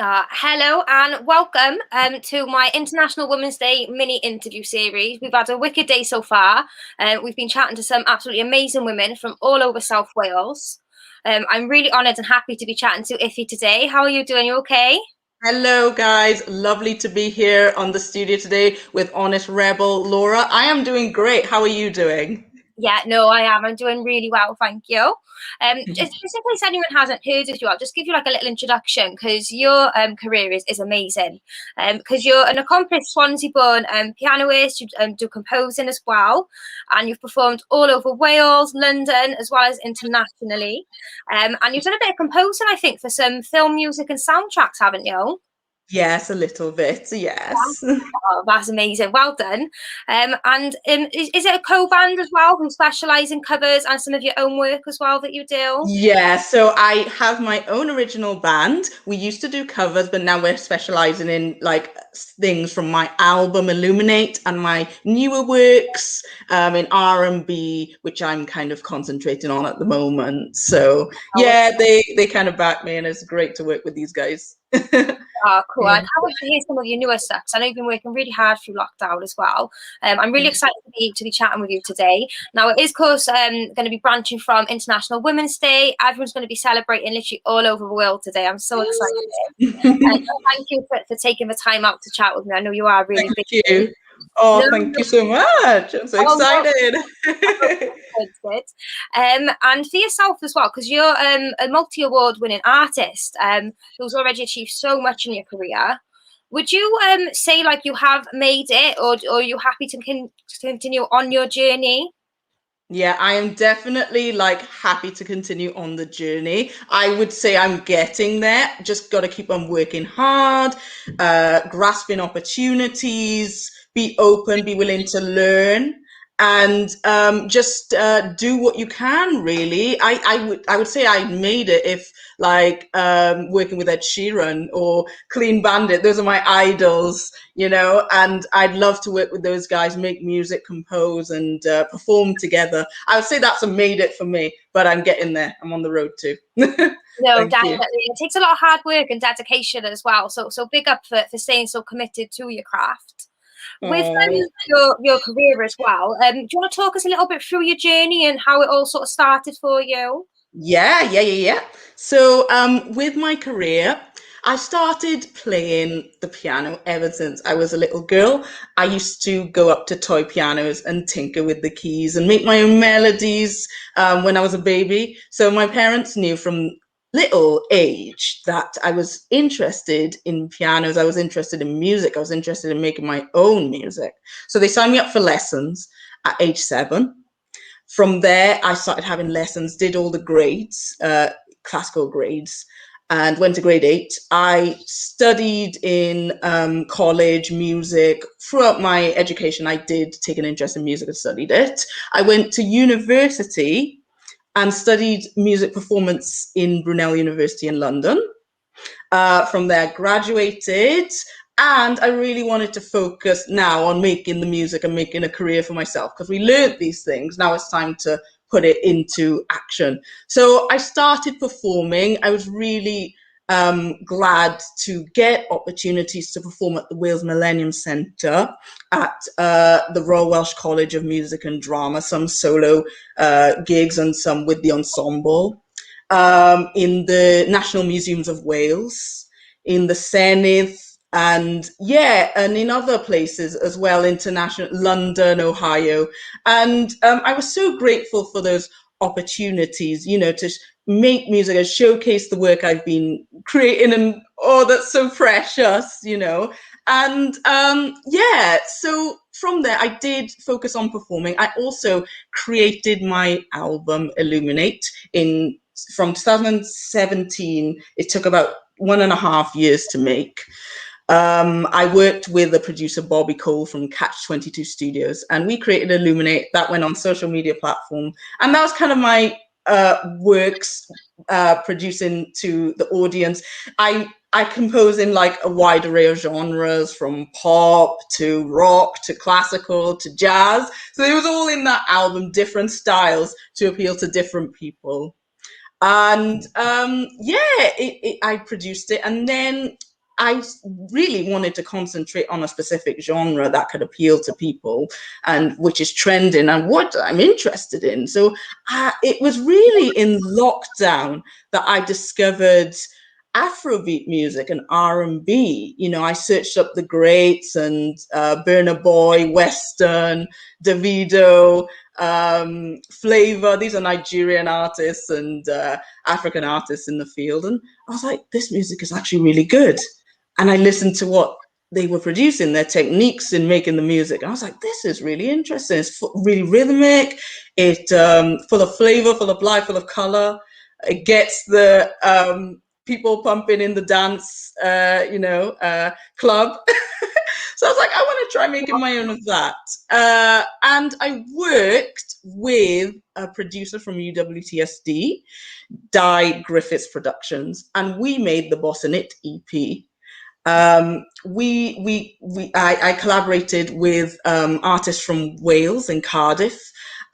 Hello and welcome to my International Women's Day mini interview series. We've had a wicked day so far. We've been chatting to some absolutely amazing women from all over South Wales. I'm really honoured and happy to be chatting to Ify today. How are you doing? You okay? Hello, guys. Lovely to be here on the studio today with Honest Rebel Laura. I am doing great. How are you doing? Yeah, no, I am. I'm doing really well, thank you. Just in case anyone hasn't heard of you, I'll just give you like a little introduction because your career is amazing. Because you're an accomplished Swansea-born pianist, you do composing as well, and you've performed all over Wales, London, as well as internationally. And you've done a bit of composing, I think, for some film music and soundtracks, haven't you? Yes, a little bit. Yes. Oh, that's amazing. Well done. And is it a co-band as well who specialise in covers and some of your own work as well that you do? Yeah, so I have my own original band. We used to do covers, but now we're specializing in like things from my album Illuminate and my newer works in R&B, which I'm kind of concentrating on at the moment. So yeah, they kind of back me, and it's great to work with these guys. Oh, cool. I Yeah. can't wait to hear some of your newer stuff 'cause I know you've been working really hard through lockdown as well. I'm really excited to be chatting with you today. Now, it is, of course, going to be branching from International Women's Day. Everyone's going to be celebrating literally all over the world today. I'm so excited. Thank you for taking the time out to chat with me. I know you are really Thank busy. you. Oh, No, thank you so much. I'm so oh, no. excited. Good. And for yourself as well, because you're a multi-award winning artist who's already achieved so much in your career. Would you say like you have made it, or are you happy to continue on your journey? Yeah, I am definitely like happy to continue on the journey. I would say I'm getting there. Just got to keep on working hard, grasping opportunities, be open, be willing to learn, and just do what you can. Really, I would say I made it if like working with Ed Sheeran or Clean Bandit. Those are my idols, and I'd love to work with those guys, make music, compose, and perform together. I would say that's a made it for me, but I'm getting there. I'm on the road too. No, Thank you. definitely. It takes a lot of hard work and dedication as well. So big up for staying so committed to your craft. With Oh. your career as well, do you want to talk us a little bit through your journey and how it all sort of started for you? Yeah. So, with my career, I started playing the piano ever since I was a little girl. I used to go up to toy pianos and tinker with the keys and make my own melodies when I was a baby. So my parents knew from little age that I was interested in pianos. I was interested in music. I was interested in making my own music. So they signed me up for lessons at age 7. From there, I started having lessons, did all the grades, classical grades, and went to grade 8. I studied in college music. Throughout my education, I did take an interest in music and studied it. I went to university and studied music performance in Brunel University in London. From there, graduated, and I really wanted to focus now on making the music and making a career for myself because we learned these things. Now it's time to put it into action. So I started performing. I was really glad to get opportunities to perform at the Wales Millennium Centre, at the Royal Welsh College of Music and Drama, some solo gigs and some with the ensemble, in the National Museums of Wales, in the Senedd, and yeah, and in other places as well, international, London, Ohio. And I was so grateful for those opportunities, to make music and showcase the work I've been creating. And oh, that's so precious. And yeah, so from there, I did focus on performing. I also created my album Illuminate in from 2017. It took about 1.5 years to make. I worked with the producer Bobby Cole from Catch 22 Studios, and we created Illuminate. That went on social media platform, and that was kind of my works producing to the audience. I compose in like a wide array of genres, from pop to rock to classical to jazz. So it was all in that album, different styles to appeal to different people. And yeah, I produced it, and then I really wanted to concentrate on a specific genre that could appeal to people and which is trending and what I'm interested in. So it was really in lockdown that I discovered Afrobeat music and R&B. You know, I searched up the greats and Burna Boy, Western, Davido, Flavor. These are Nigerian artists and African artists in the field. And I was like, this music is actually really good. And I listened to what they were producing, their techniques in making the music. And I was like, this is really interesting. It's really rhythmic. It full of flavor, full of life, full of color. It gets the people pumping in the dance, club. So I was like, I want to try making my own of that. And I worked with a producer from UWTSD, Di Griffiths Productions, and we made the Boss in It EP. I collaborated with artists from Wales and Cardiff,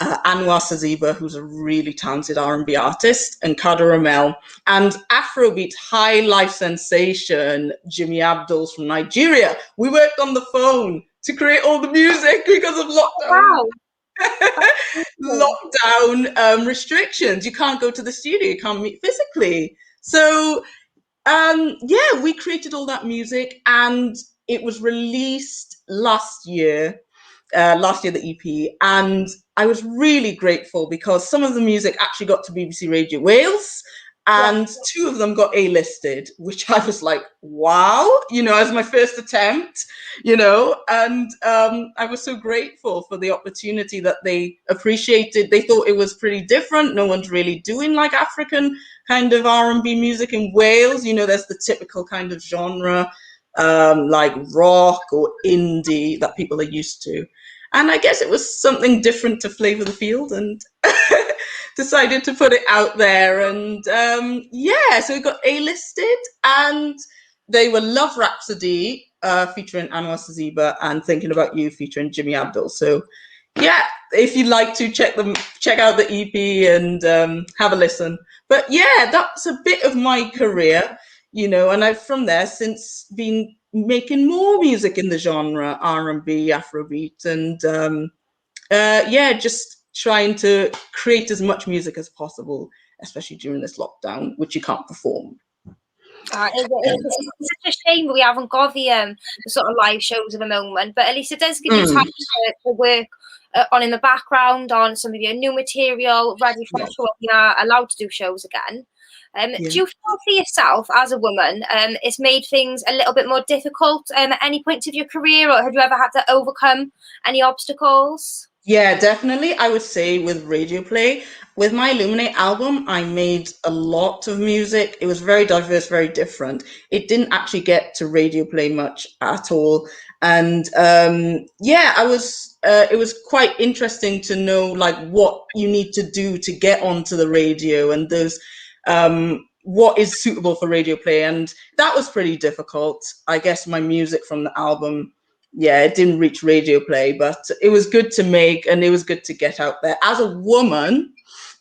Anwar Saziba, who's a really talented R&B artist, and Kader Ramel, and Afrobeat high life sensation Jimmy Abdul's from Nigeria. We worked on the phone to create all the music because of lockdown. Wow. Lockdown restrictions. You can't go to the studio, you can't meet physically. So we created all that music and it was released last year, the EP. And I was really grateful because some of the music actually got to BBC Radio Wales and two of them got A-listed, which I was like, wow, as my first attempt, and I was so grateful for the opportunity that they appreciated. They thought it was pretty different. No one's really doing like African kind of R&B music in Wales. There's the typical kind of genre, like rock or indie that people are used to. And I guess it was something different to flavor the field and decided to put it out there. And so it got A-listed and they were Love Rhapsody featuring Anwar Saziba and Thinking About You featuring Jimmy Abdul. So yeah, if you'd like to check out the EP and have a listen. But yeah, that's a bit of my career, and I've from there since been making more music in the genre, R&B, Afrobeat, and just trying to create as much music as possible, especially during this lockdown, which you can't perform. It's such a shame that we haven't got the sort of live shows at the moment, but at least it does give you time to work on in the background on some of your new material, ready for when you are allowed to do shows again. Do you feel for yourself as a woman, it's made things a little bit more difficult at any point of your career, or have you ever had to overcome any obstacles? Yeah, definitely. I would say with radio play, with my Illuminate album, I made a lot of music. It was very diverse, very different. It didn't actually get to radio play much at all. And it was quite interesting to know like what you need to do to get onto the radio and those what is suitable for radio play. And that was pretty difficult. I guess my music from the album, it didn't reach radio play, but it was good to make and it was good to get out there. As a woman,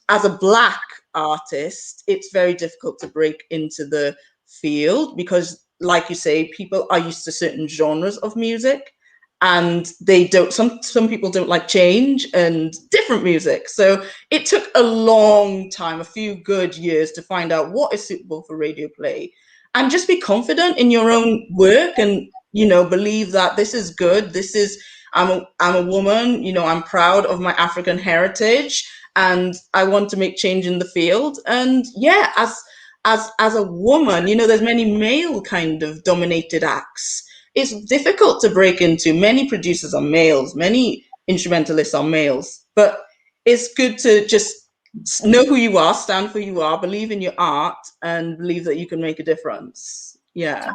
as a Black artist, it's very difficult to break into the field because, like you say, people are used to certain genres of music and they don't, some people don't like change and different music. So it took a long time, a few good years to find out what is suitable for radio play and just be confident in your own work and believe that this is good. This is, I'm a woman, I'm proud of my African heritage and I want to make change in the field. And yeah, as a woman, there's many male kind of dominated acts. It's difficult to break into. Many producers are males, many instrumentalists are males, but it's good to just know who you are, stand for who you are, believe in your art and believe that you can make a difference. Yeah.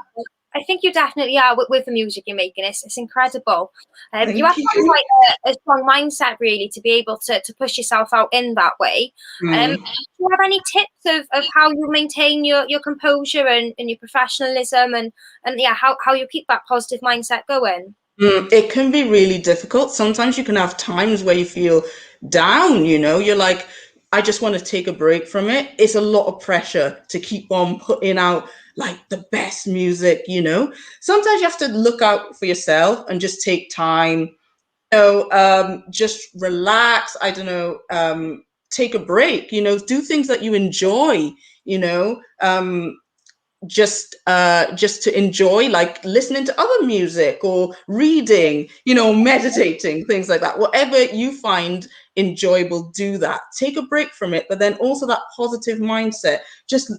I think you definitely are with the music you're making. It's incredible. You have to have quite a strong mindset, really, to be able to push yourself out in that way. Do you have any tips of how you maintain your composure and your professionalism and how you keep that positive mindset going? It can be really difficult. Sometimes you can have times where you feel down, you're like, I just want to take a break from it. It's a lot of pressure to keep on putting out like the best music, you know. Sometimes you have to look out for yourself and just take time, just relax. I don't know, take a break, do things that you enjoy, you know, just to enjoy, like listening to other music or reading, meditating, things like that. Whatever you find enjoyable, do that. Take a break from it, but then also that positive mindset. Just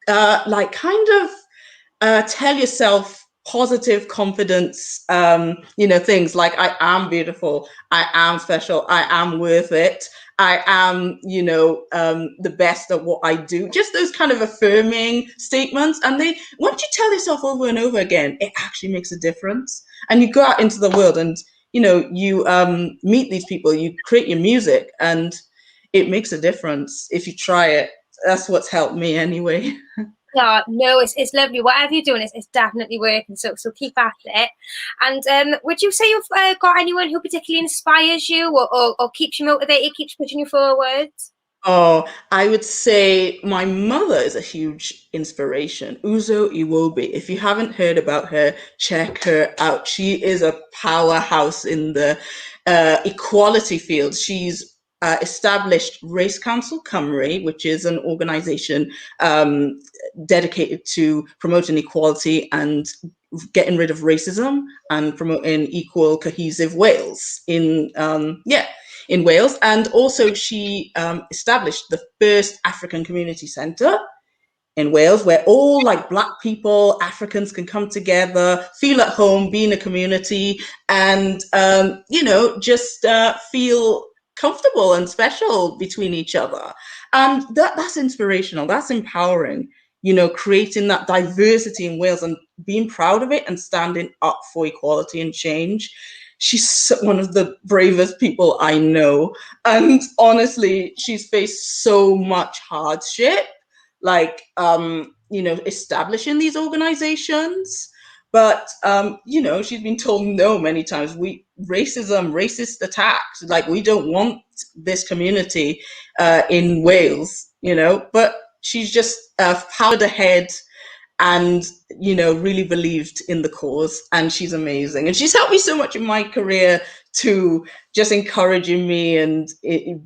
like kind of tell yourself positive confidence, things like I am beautiful, I am special, I am worth it, I am, the best at what I do. Just those kind of affirming statements. And once you tell yourself over and over again, it actually makes a difference. And you go out into the world and, you meet these people, you create your music, and it makes a difference if you try it. That's what's helped me anyway. Yeah, no, it's lovely. Whatever you're doing, it's definitely working. So keep at it. And would you say you've got anyone who particularly inspires you, or keeps you motivated, keeps pushing you forward? Oh, I would say my mother is a huge inspiration. Uzo Iwobi. If you haven't heard about her, check her out. She is a powerhouse in the equality field. She's established Race Council Cymru, which is an organization dedicated to promoting equality and getting rid of racism and promoting equal, cohesive Wales in Wales. And also she established the first African community centre in Wales, where all like Black people, Africans can come together, feel at home, be in a community, and just feel comfortable and special between each other. And that's inspirational. That's empowering. Creating that diversity in Wales and being proud of it and standing up for equality and change. She's one of the bravest people I know. And honestly, she's faced so much hardship, like establishing these organizations. But she's been told no many times. Racist attacks, like we don't want this community in Wales, but she's just powered ahead and really believed in the cause, and she's amazing, and she's helped me so much in my career too, just encouraging me and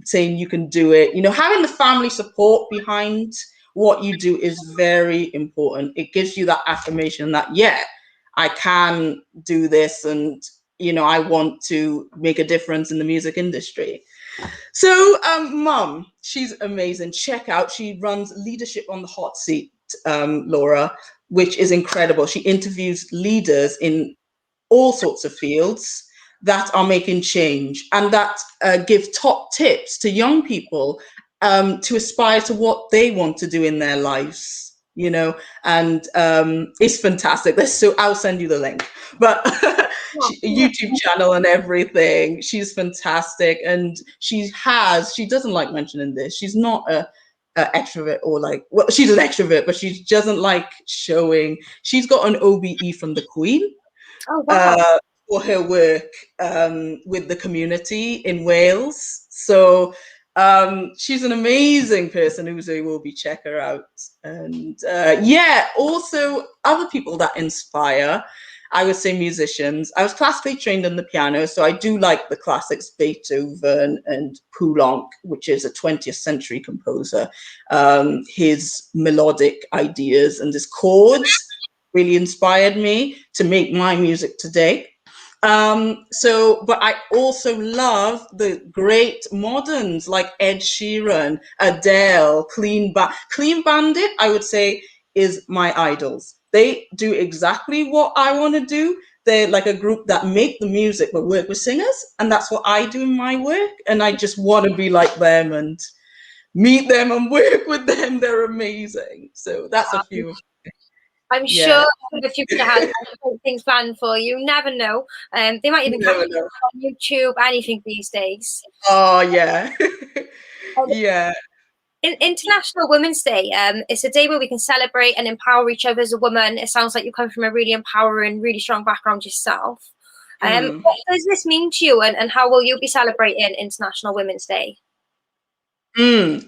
saying you can do it. Having the family support behind what you do is very important. It gives you that affirmation that I can do this, and I want to make a difference in the music industry. So Mum, she's amazing. Check out, she runs Leadership on the Hot Seat, Laura, which is incredible. She interviews leaders in all sorts of fields that are making change and that give top tips to young people to aspire to what they want to do in their lives. And it's fantastic. I'll send you the link. But YouTube channel and everything. She's fantastic, and she doesn't like mentioning this. She's not a extrovert, or she's an extrovert, but she doesn't like showing. She's got an OBE from the Queen. Oh, wow. For her work with the community in Wales. So she's an amazing person. Uzo will be, check her out. And also other people that inspire, I would say musicians. I was classically trained on the piano, so I do like the classics, Beethoven and Poulenc, which is a 20th century composer. His melodic ideas and his chords really inspired me to make my music today. But I also love the great moderns like Ed Sheeran, Adele, Clean Bandit, I would say, is my idols. They do exactly what I want to do. They're like a group that make the music but work with singers, and that's what I do in my work. And I just want to be like them and meet them and work with them. They're amazing. So that's a few. I'm sure the future has great things planned for you. Never know. They might even come on YouTube, anything these days. Oh, yeah. Yeah. International Women's Day, it's a day where we can celebrate and empower each other as a woman. It sounds like you come from a really empowering, really strong background yourself. What does this mean to you, and how will you be celebrating International Women's Day?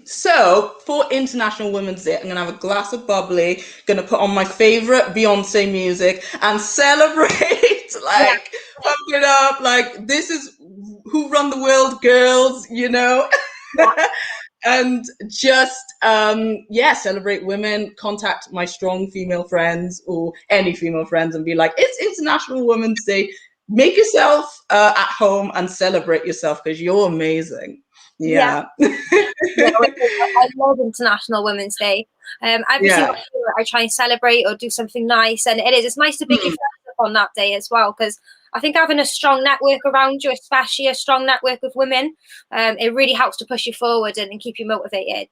So for International Women's Day, I'm gonna have a glass of bubbly, gonna put on my favorite Beyonce music and celebrate, Yeah, like pump it up, like this is who run the world, girls, you know. yeah, And just yeah, celebrate women, contact my strong female friends or any female friends and be like, it's International Women's Day. Make yourself at home and celebrate yourself because you're amazing. yeah. Yeah. Yeah, I love International Women's Day. Every single Yeah. year I try and celebrate or do something nice, and it's nice to pick your Hmm. friends up on that day as well, because I think having a strong network around you, especially a strong network of women, it really helps to push you forward and keep you motivated.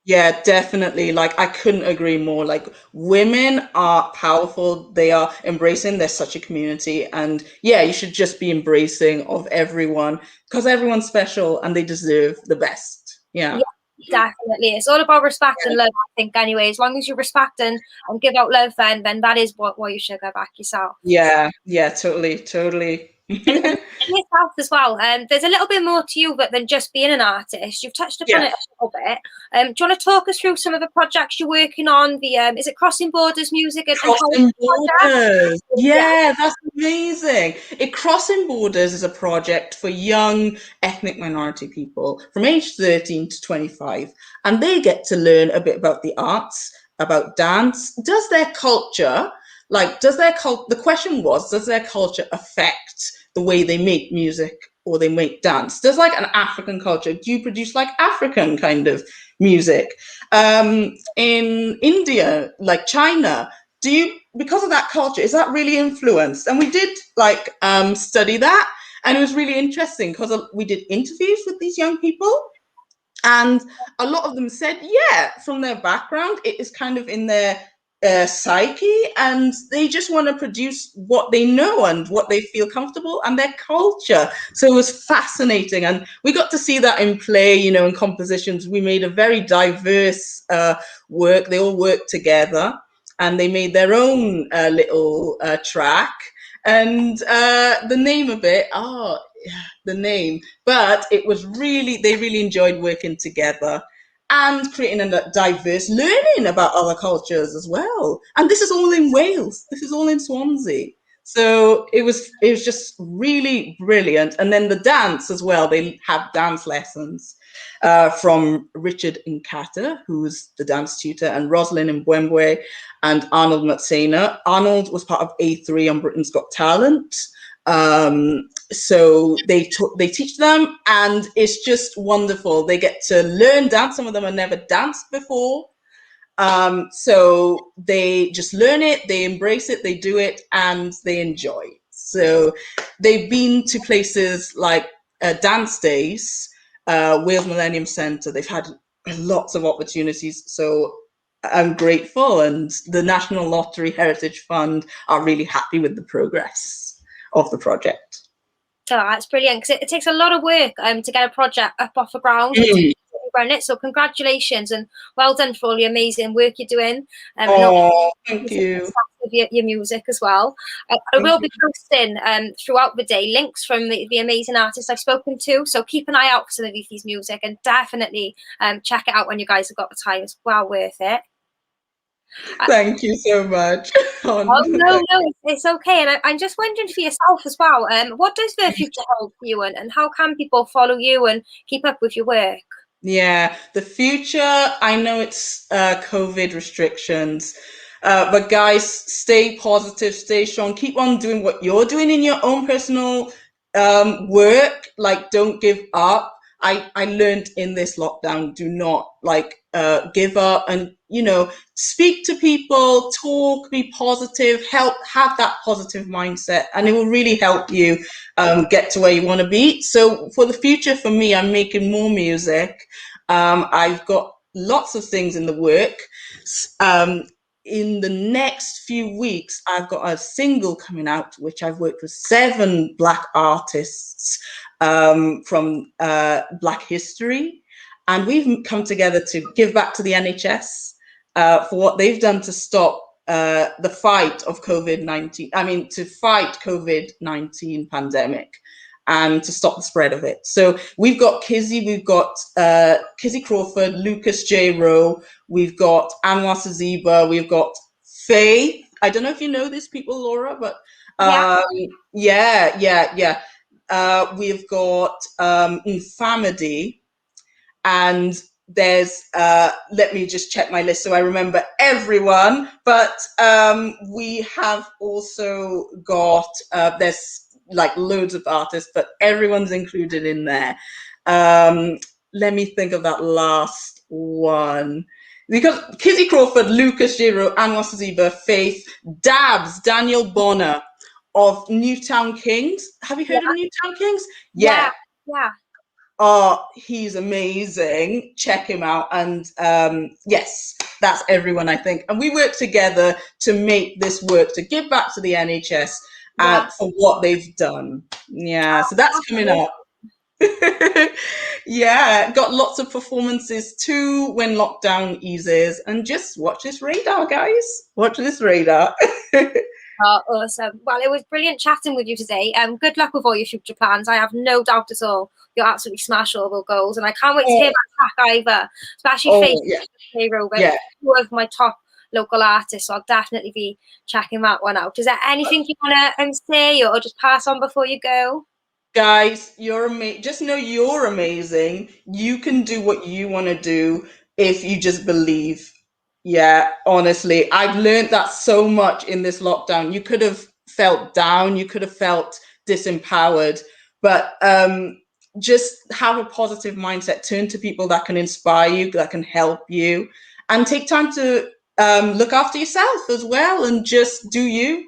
Yeah, definitely. Like, I couldn't agree more. Like, women are powerful. They are embracing. They're such a community. And yeah, you should just be embracing of everyone because everyone's special and they deserve the best. Yeah. Yeah, definitely. It's all about respect and love, I think, anyway. As long as you respect and give out love, then that is what you should go back yourself. Yeah. Yeah, totally. Totally. And yourself as well. There's a little bit more to you than just being an artist. You've touched upon Yeah. it a little bit. Do you want to talk us through some of the projects you're working on? The is it Crossing Borders Music and Health Crossing project? Borders. Yeah, Yeah, that's amazing. Crossing Borders is a project for young ethnic minority people from age 13 to 25. And they get to learn a bit about the arts, about dance. Does their culture, the question was, does their culture affect the way they make music or they make dance? Does like an African culture, do you produce like African kind of music? In India, like China, do you, because of that culture, is that really influenced? And we did like study that, and it was really interesting because we did interviews with these young people, and a lot of them said, yeah, from their background, it is kind of in their psyche, and they just want to produce what they know and what they feel comfortable and their culture. So it was fascinating. And we got to see that in play, you know, in compositions. We made a very diverse work. They all worked together and they made their own little track. And the name of it, the name, but it was really, they really enjoyed working together and creating a diverse learning about other cultures as well. And this is all in Wales. This is all in Swansea. So it was just really brilliant. And then the dance as well. They have dance lessons from Richard Nkata, who's the dance tutor, and Rosalind Mbwembwe and Arnold Matsena. Arnold was part of A3 on Britain's Got Talent. So they teach them, and it's just wonderful. They get to learn dance. Some of them have never danced before, so they just learn it, they embrace it, they do it, and they enjoy. So they've been to places like Dance Days, Wales Millennium Centre. They've had lots of opportunities. So I'm grateful, and the National Lottery Heritage Fund are really happy with the progress of the project. so that's brilliant because it takes a lot of work to get a project up off the ground and to run it. So congratulations and well done for all the amazing work you're doing. And Oh, thank you. with your music as well. I Thank will you. be posting throughout the day links from the amazing artists I've spoken to. So keep an eye out for some of these music and definitely check it out when you guys have got the time. It's well worth it. Thank you so much. Oh no, it's okay. And I'm just wondering for yourself as well. What does the future hold for you, and how can people follow you and keep up with your work? Yeah, the future, I know it's COVID restrictions, but guys, stay positive, stay strong, keep on doing what you're doing in your own personal work. Like, don't give up. I learned in this lockdown, do not like give up, and you know, speak to people, talk, be positive, help, have that positive mindset, and it will really help you get to where you want to be. So for the future, for me, I'm making more music. I've got lots of things in the work. Um, in the next few weeks, I've got a single coming out, which I've worked with 7 Black artists from Black history. And we've come together to give back to the NHS for what they've done to stop the fight of COVID-19. I mean, to fight COVID-19 pandemic. and to stop the spread of it. So we've got Kizzy, we've got Kizzy Crawford, Lucas J. Rowe, we've got Anwar Saziba, we've got Faith. I don't know if you know these people, Laura, but Yeah. yeah. We've got Infamity, and there's let me just check my list so I remember everyone. But we have also got there's like loads of artists, but everyone's included in there. Let me think of that last one. Because Kizzy Crawford, Lucas Giro, Anwar Saziba, Faith, Dabs, Daniel Bonner of Newtown Kings. Have you heard of Newtown Kings? Yeah. Yeah. Yeah. Oh, he's amazing. Check him out. And yes, that's everyone, I think. And we work together to make this work, to give back to the NHS Yeah. for what they've done. Yeah, so that's coming up. Yeah, got lots of performances too when lockdown eases. And just watch this radar, guys. Watch this radar. Oh, awesome. Well, it was brilliant chatting with you today. Good luck with all your future plans. I have no doubt at all you'll absolutely smash all the goals. And I can't wait to hear about track either, especially Faith Hero. Yeah. Two of my top local artists, so I'll definitely be checking that one out. Is there anything you want to say or just pass on before you go? Guys, you're amazing. Just know you're amazing. You can do what you want to do if you just believe. Yeah, honestly, I've learned that so much in this lockdown. You could have felt down, you could have felt disempowered, but just have a positive mindset. Turn to people that can inspire you, that can help you, and take time to look after yourself as well, and just do you.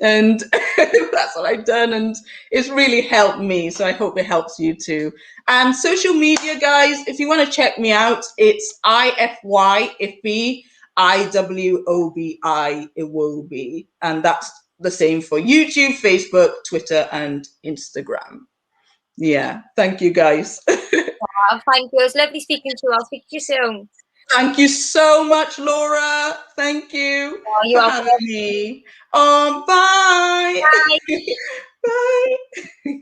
And that's what I've done, and it's really helped me, so I hope it helps you too. And social media, guys, if you want to check me out, it's Ify Iwobi Iwobi, and that's the same for YouTube, Facebook, Twitter, and Instagram. Yeah, thank you, guys. Thank you. It was lovely speaking to you. I'll speak to you soon. Thank you so much, Laura. Thank you You're for welcome. having me. Bye. Bye. Bye.